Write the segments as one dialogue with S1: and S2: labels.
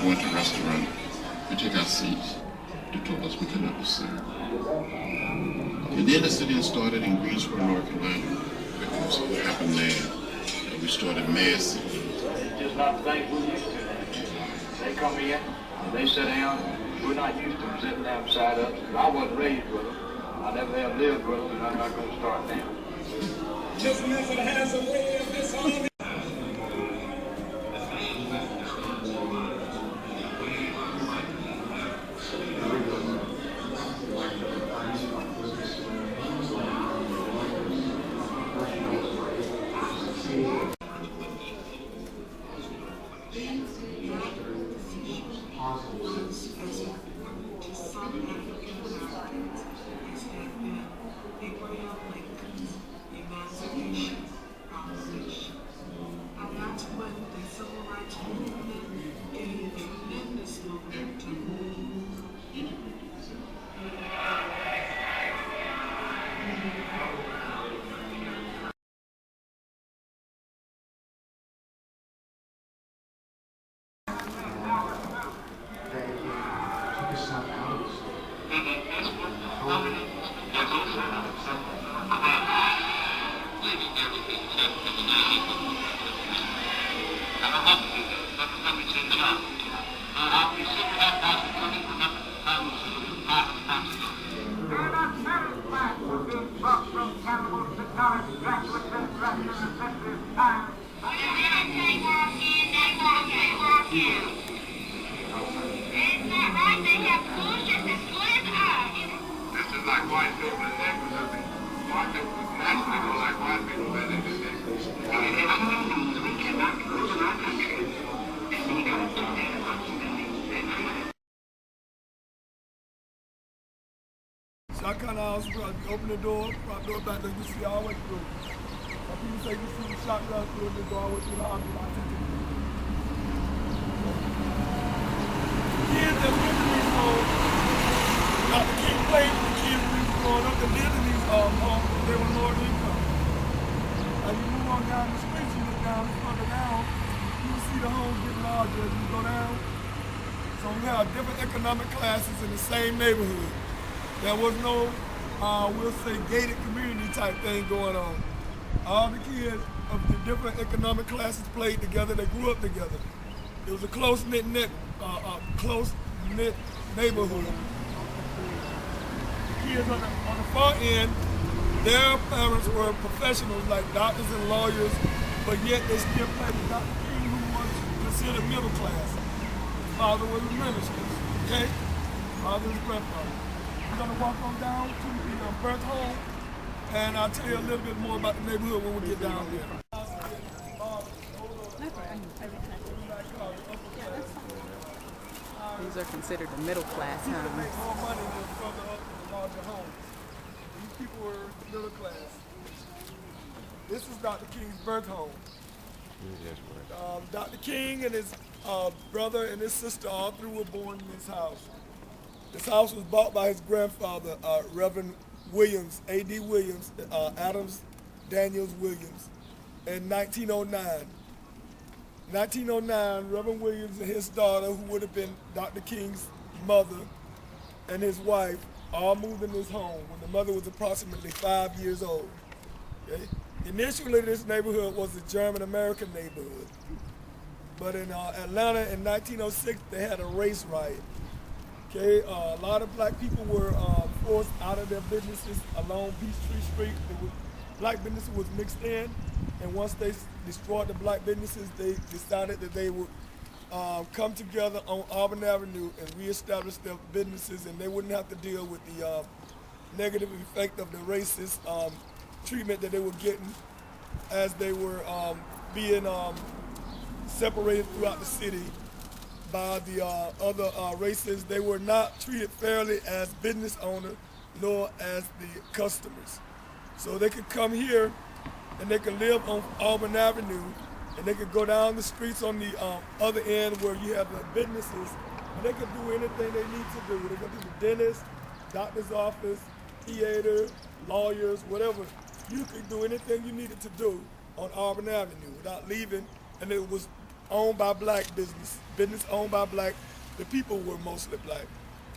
S1: go into a restaurant, we take our seats, the two of us, we cannot be served. And then the sitting started in Greensboro, North Carolina, because of what happened there. And we started mass.
S2: It's just not the things we're used to now. They come in, they sit down, we're not used to them sitting down beside us. I wasn't raised with them. I never have lived with them, and I'm not going to start now.
S3: Just never has a way of this army. Shotgun house, probably open the door, probably door back there, you see all the way through. Some people say you see the shotgun through the door all the way through the house, but I think it is. Kids that went to these homes, Dr. King played with the kids when he was growing up that lived in these homes, they were lower income. As you move on down the street, you look down, further down, you see the homes get larger as you go down. So we have different economic classes in the same neighborhood. There was no, we'll say, gated community type thing going on. All the kids of the different economic classes played together. They grew up together. It was a close-knit neighborhood. The kids on the far end, their parents were professionals like doctors and lawyers, but yet they still played with Dr. King, who was considered middle class. His father was a minister, okay? Father was grandfather. We're going to walk on down to the birth home, and I'll tell you a little bit more about the neighborhood when we get down there.
S4: These are considered the middle class homes.
S3: People make more money than further up in the larger homes. These people were middle class. This is Dr. King's birth home. Dr. King and his brother and his sister, all three were born in this house. This house was bought by his grandfather, Reverend Williams, A.D. Williams, Adams Daniels Williams, in 1909. 1909, Reverend Williams and his daughter, who would have been Dr. King's mother, and his wife all moved in this home when the mother was approximately 5 years old. Okay? Initially, this neighborhood was a German-American neighborhood. But in Atlanta in 1906, they had a race riot. Okay, a lot of black people were forced out of their businesses along Peachtree Street. Black businesses was mixed in, and once they destroyed the black businesses, they decided that they would come together on Auburn Avenue and reestablish their businesses, and they wouldn't have to deal with the negative effect of the racist treatment that they were getting as they were being separated throughout the city by the other races. They were not treated fairly as business owners nor as the customers. So they could come here and they could live on Auburn Avenue, and they could go down the streets on the other end where you have the businesses, and they could do anything they need to do. They could do the dentist, doctor's office, theater, lawyers, whatever. You could do anything you needed to do on Auburn Avenue without leaving, and it was owned by black business owned by black. The people were mostly black,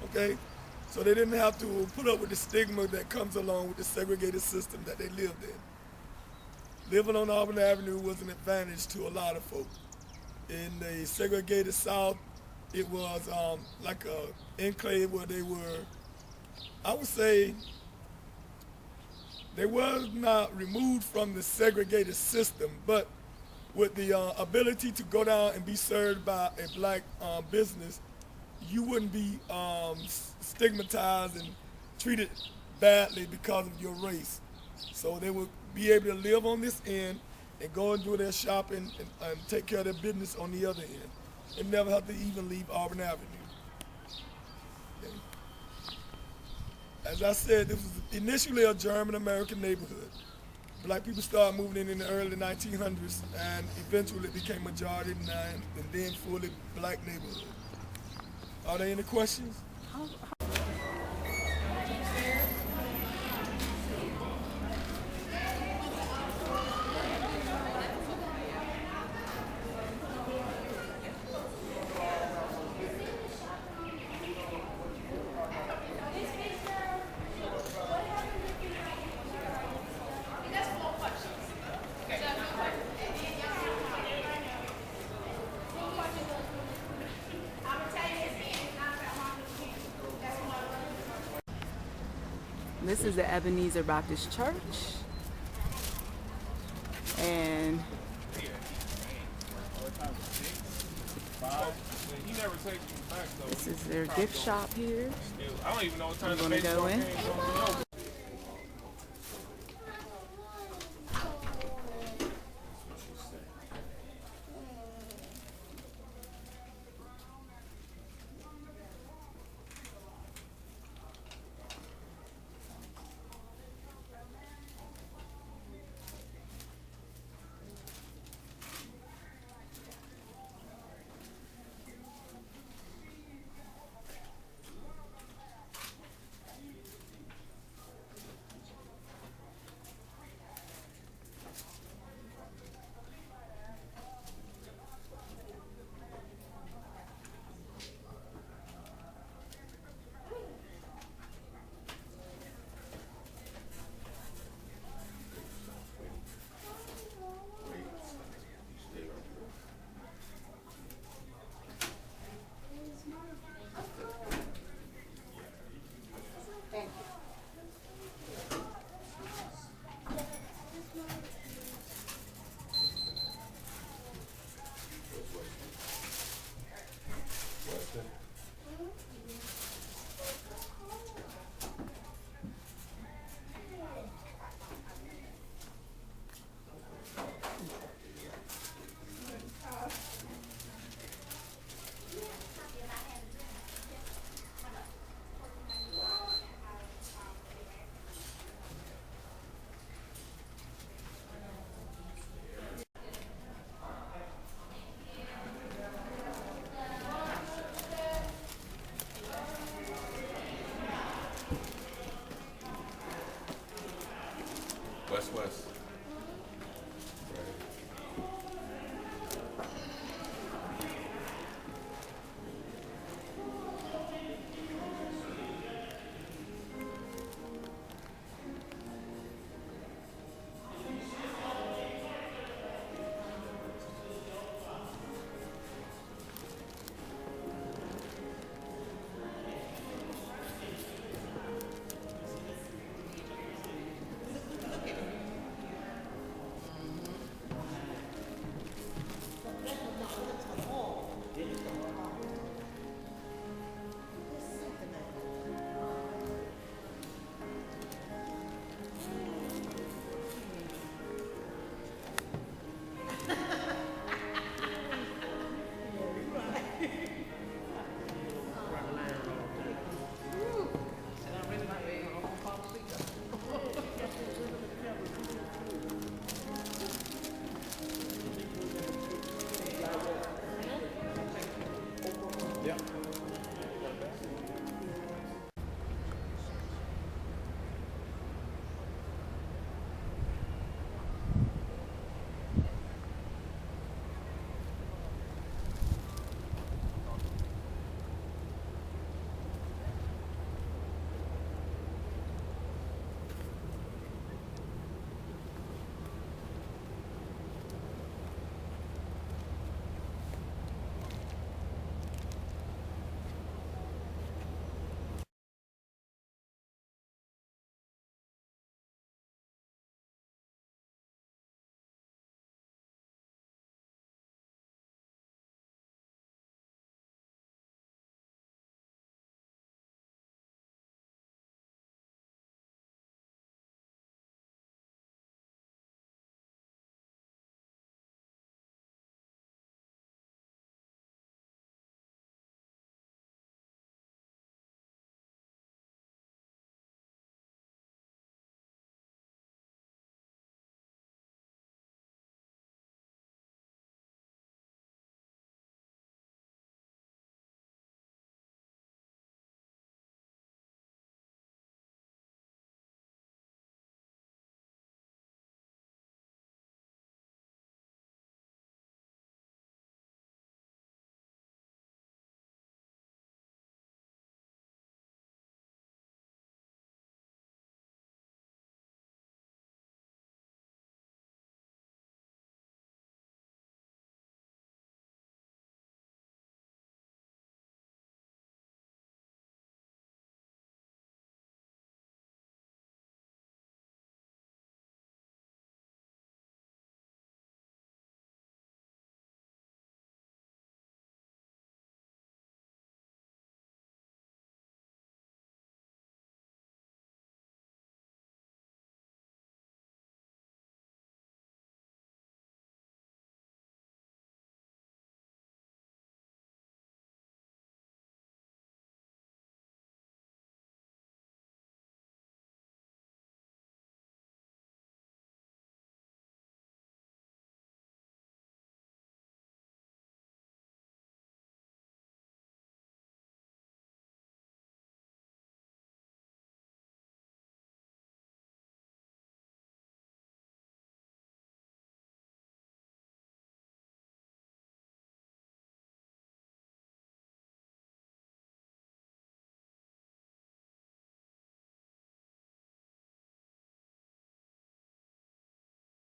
S3: okay? So they didn't have to put up with the stigma that comes along with the segregated system that they lived in. Living on Auburn Avenue was an advantage to a lot of folks. In the segregated South, it was like a enclave where they were, I would say, they were not removed from the segregated system, but with the ability to go down and be served by a black business, you wouldn't be stigmatized and treated badly because of your race. So they would be able to live on this end and go and do their shopping and take care of their business on the other end, and never have to even leave Auburn Avenue. Okay. As I said, this was initially a German-American neighborhood. Black people started moving in the early 1900s, and eventually it became majority and then fully black neighborhood. Are there any questions?
S4: This is the Ebenezer Baptist Church. And this is their gift shop here.
S5: I don't even know what time
S4: I'm gonna go in.